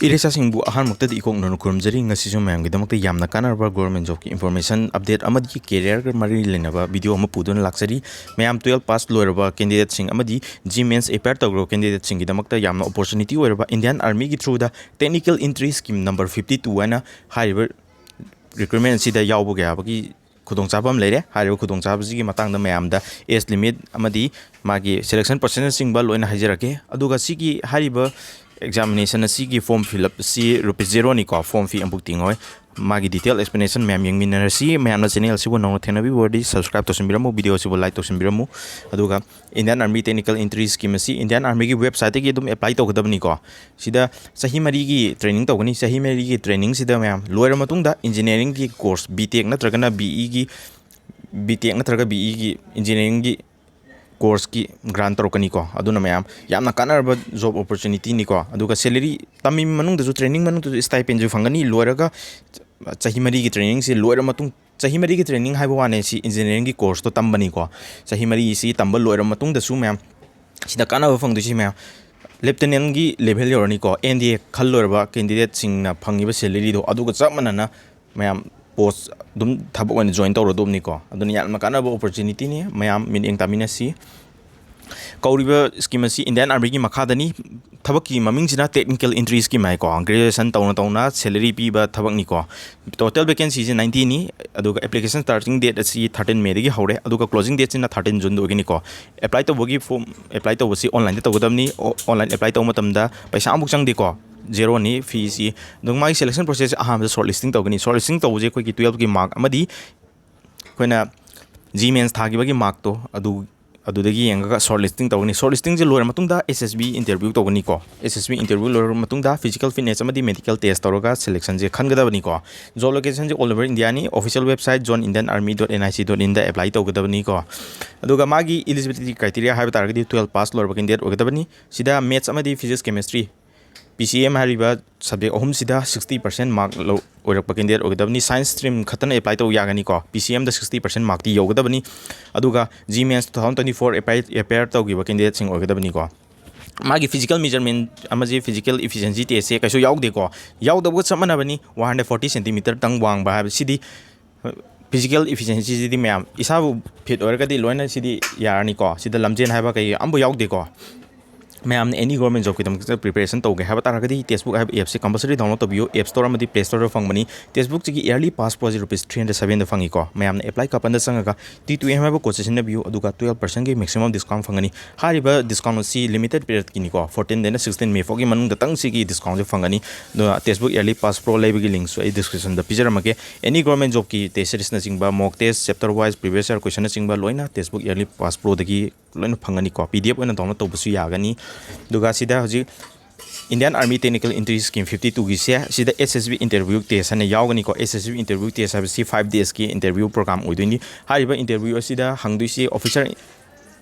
Iresa Singh ahan mukta di ikong non kurumjari ngasi Mayam gidamakta yamna kanarba government job ki information update amadi career mari lenaba video ama pudun laksari Mayam 12 pass loiraba candidate sing amadi JEE Mains prepare tawgro candidate sing gidamakta yamna opportunity oiraba Indian Army ki through the technical entry scheme number 52 ana higher recruitment sida yawbo ga bagi khudong chabam leire hariba khudong chabji gi matang da Mayam da age limit amadi magi selection percentage sing ba loina hajarake aduga sigi hariba examination asigi form fill up si ₹0 ni ko form fee ambuk tingoi magi detail explanation Mayam yang minna si Mayam na channel si wono thenabi word subscribe to simbiramu video si like to simbiramu aduga Indian Army technical entry scheme si Indian Army gi website gi dum apply to gadabni ko sida sahi mari gi training to gani sahi mari gi training sida Mayam loira matung da engineering gi course BTech natraga na BE gi BTech natraga BE gi engineering gi course ki grant torokani ko aduna Mayam yamna kanarba job opportunity ni ko aduga salary tami manung da training manung da stipend ju fangani loiraga chahi mari gi training si loira matung chahi mari gi training haiba wane si engineering gi course to tambani ko chahi mari si tambal loira matung da su Mayam sida kanaba fang du si Mayam lieutenant gi level yorani ko NDA khal loirba candidate sing na phangiba salary do aduga chapmanana Mayam post dum thabo wan join tawro dum ni ko aduni yalma kanaba opportunity ni Mayam min eng tamina si kauriba scheme si Indian Army gi makhadani thabak ki maming sina technical entry scheme ai ko graduation tawna salary pi ba thabak ni ko total vacancy is 90 ni aduga application starting date asi 13 May gi hore aduga closing date sina 13 June do gi ni ko apply to bogi form apply to bosi online to godam ni online apply to matam da paisa amuk chang di ko zero ni fee si dung mai selection process aham shortlisting to gani shortlisting to je koi ki 12 ki mark amadi koina JEE Mains thagi bagi mark to adudagi yanga shortlisting to gani shortlisting je loira matung da SSB interview to gani ko SSB interview loira matung da physical fitness amadi medical test toroga selection je khangada bani ko job location je all over India ni official website joinindianarmy.nic.in da apply to gada bani ko aduga magi eligibility criteria haiba targadi 12 pass loira candidate ogada bani sida maths amadi physics chemistry PCM hariba subject ohum sida 60% mark lo oirak candidate ogadabni science stream khatana apply to yagani ko PCM da 60% mark ti yogadabni aduga JEE Mains 2024 apply to giba candidate sing ogadabni ko magi physical measurement amaji physical efficiency test se kaiso yaugde ko yaudabga chamana bani 140 cm tang wang ba sidi physical efficiency sidi Mayam isabu fit oragadi loina sidi yarani ko sida lamjen haiba kai ambu yaugde ko Mayam any government job ki preparation to ge haba taragadi TESTBOOK app se compulsory download tobiyu app store amadi play store fangmani TESTBOOK chi yearly pass pro ₹307 da fangi ko Mayam ne apply kapanda sanga T2M haba course na view aduga 12% ge maximum discount fangani hariba discount si limited period ki ni ko 14 dena 16 May fogi manung da tang si gi discount je fangani do TESTBOOK yearly pass pro leibagi link so description da picture amake any government job ki test series na singba mock test chapter wise previous year question na singba loina TESTBOOK yearly pass pro dagi loina fangani ko PDF oina download to busu yagani duga sida hoji Indian Army technical entry scheme 52 gi se sida SSB interview test ana yawgani ko SSB interview test have si 5 days ki interview program oidini hariba interview asida hangdui si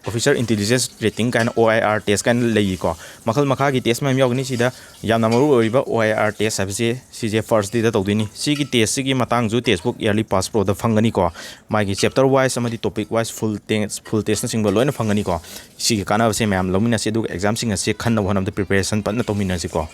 officer intelligence rating kan OIR test kan lei ko makhal makha gi test ma yawgani sida yamna maru oriba OIR test have si je first day da tawdini si gi test si gi matang ju TESTBOOK yearly pass pro da fangani ko magi chapter wise amadi topic wise full test na singba loina fangani ko si gi kana se Mayam lomina se du exam sing ase khanna one of the preparation pan na tomina si ko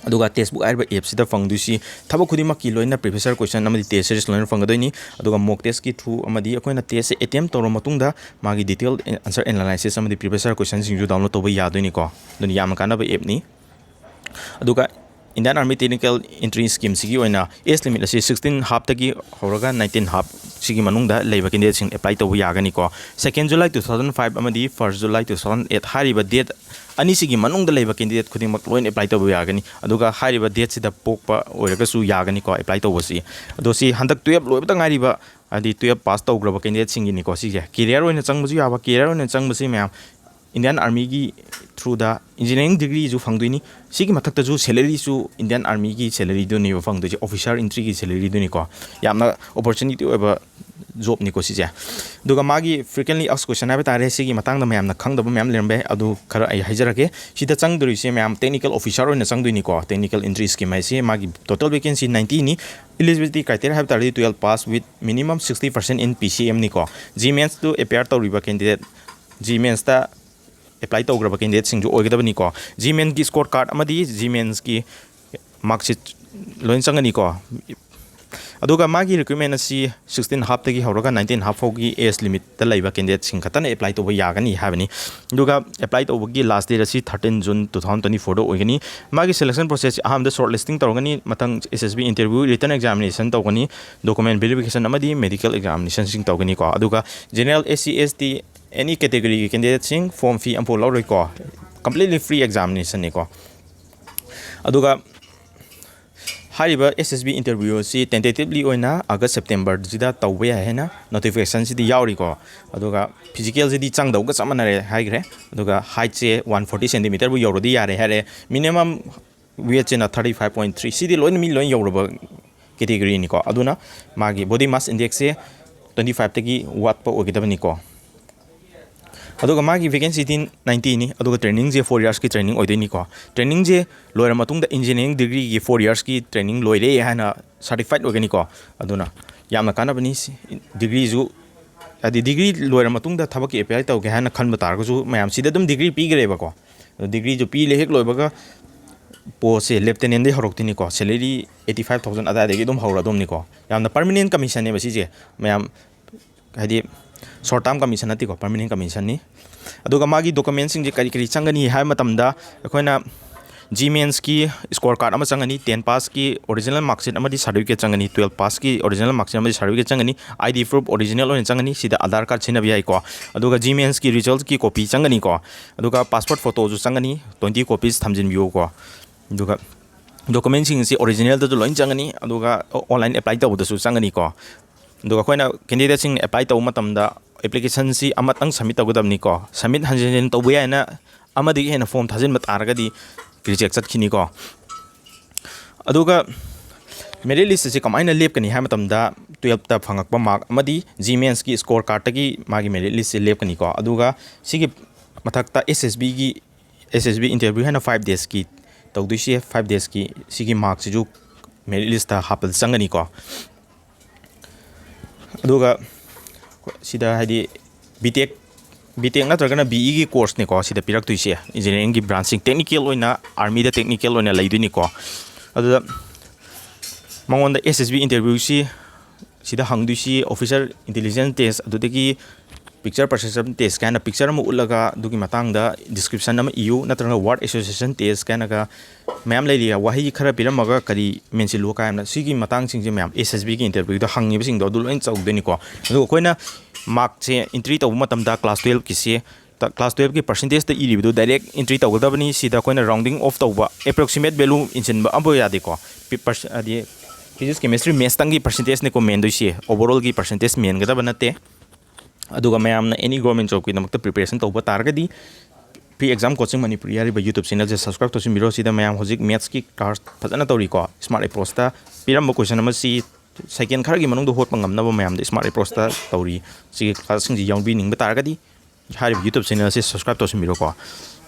aduga TESTBOOK aiba app sida fangdusi thaba khudima ki loina professor question amadi test series loina fangadoini aduga mock test ki through amadi akoina test attempt toro matungda magi detailed answer analysis amadi professor question sing ju download toba yadoini ko duni yam kana ba app ni aduga Indian Army technical entry scheme sigi oina age limit asi 16 half tagi horaga 19 half sigi manungda leiba candidate sing apply toba yagani ko 2nd July 2005 amadi 1st July 2008 hariba date ani sigi manungda leiba candidate khuding mak loin apply toba yagani aduga hariba date sida pokpa oiraga su yagani ko apply toba si ado si handak 12 loibta ngariba adi 12 pass tograba candidate sing ni ko si je career oina changbuju yaba career oina changbusi Mayam Indian Army gi through the engineering degree ju fangduini sigi mathakta ju salary su Indian Army gi salary du ni fangdu officer entry gi salary du ni ko yamna opportunity oba job ni ko si je duga magi frequently asked question aba tare sigi matang da Mayam na khangda ba Mayam lerbe adu khara ai hajarake sida changduri se Mayam technical officer oina changduini ko technical entry scheme ai se magi total vacancy 90 ni eligibility criteria have target 12 pass with minimum 60% in PCM ni ko JEE Mains to appear to riba candidate JEE Mains ta apply to grab candidate sing ju oigada ni ko JEE Mains ki score card amadi JEE Mains ki marksheet loin changani ko aduga magi recruitment asi 16 half tagi hawraga 19 half fogi age limit ta laiba candidate sing khatana apply to ba yagani habani aduga apply to gi last date asi 13 June 2024 do ogani magi selection process aham da shortlisting tawgani matang SSB interview written examination tawgani document verification amadi medical examination sing tawgani ko aduga general SC ST any category candidate sing form fee ampo lawroi ko completely free examination ni ko aduga hariba SSB interview si tentatively oina August September jida tawbe hai na notification si di yauri ko aduga physical si di chang dau ga samanare haigre aduga height se 140 cm bu yorodi yare hare minimum weight na 35.3 si di loin mi loin yoroba category ni ko aduna magi body mass index se 25 tagi wat pa ogidabani ko aduga magi vacancy tin 90 ni aduga training je 4 years ki training oideni ko training je loira matungda engineering degree ki 4 years ki training loire hana certified ogeni ko aduna yamna kana bani degree ju adi degree loira matungda thabak ki apply tawge hana khanba tar ju mayam sida dum degree pi greba ko degree ju pi le hek loibaga post se lieutenant de horoktini ko salary 85000 ada de dum hawra dum ni ko yamna permanent commission ne basi je mayam hadi short term commission ati ko permanent commission ni aduga magi documents sing je kari kari changani hai matamda akoina JEE Mains ki score card ama changani 10 pass ki original mark sheet amadi certificate changani 12 pass ki original mark sheet amadi certificate changani ID proof original on changani sida Aadhaar card china bi ai ko aduga JEE Mains ki results ki copy changani ko aduga passport photo ju changani 20 copies thamjin biyo ko aduga documents sing si original da loin changani aduga online apply tawda su changani ko aduga koina candidate sing apply taw matamda application si amatang submit tawgadabni ko submit hanjen tawbu yaina amadi hena form thajin mat aragadi reject chatkini ko aduga merit list si kamaina lepkani ha matamda 12 ta phangakpa mark amadi JEE Mains ki score card tagi magi merit list si lepkani ko aduga sigi mathakta SSB interview hena 5 days ki tawduisi 5 days ki sigi mark si ju merit list ta hapal changani ko aduga sida hadi BTech natragana BE gi course ni ko sida pirak tuise engineering gi branching technical oina army da technical oina laiduni ko aduda mangonda SSB interview si sida hangduisi officer intelligence test adudagi picture perception test kana picture ma ulaga dugi matangda description nama eu natranga word association test kana ga mayam lailiya wahi khara piramaga kari mensilu ka amna sigi matang sing je mayam SSB gi interview da hangi sing do loin chawdeni ko adu koina mark se entry taw matamda class 12 ki se class 12 ki percentage ta iri bidu direct entry tawgadabani sida koina rounding off tawba approximate value insinba ambo yade ko adi physics chemistry maths tangi percentage ne ko men doisi overall gi percentage men gadaba nate aduga mayamna any government job ki namakta preparation tawba targadi pre exam coaching Manipuri yari ba YouTube channel je subscribe to simiro sida mayam hojik maths ki class fajana tawri ko smart approach ta piram question ama si second khar gi manung do hot pangam na ba mayam de smart approach ta tawri si class sing ji young bi ning ba targadi hari YouTube channel se subscribe to simiro ko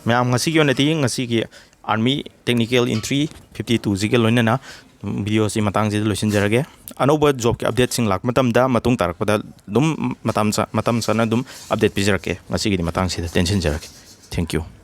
mayam ngasi gi onati ngasi gi army technical entry 52 zigel loina na video si matang je loisin jarage anouba job ke update sing lak matam da matung tarakpada dum matam sana dum update pijarake ngasi gi matang si tension jarake thank you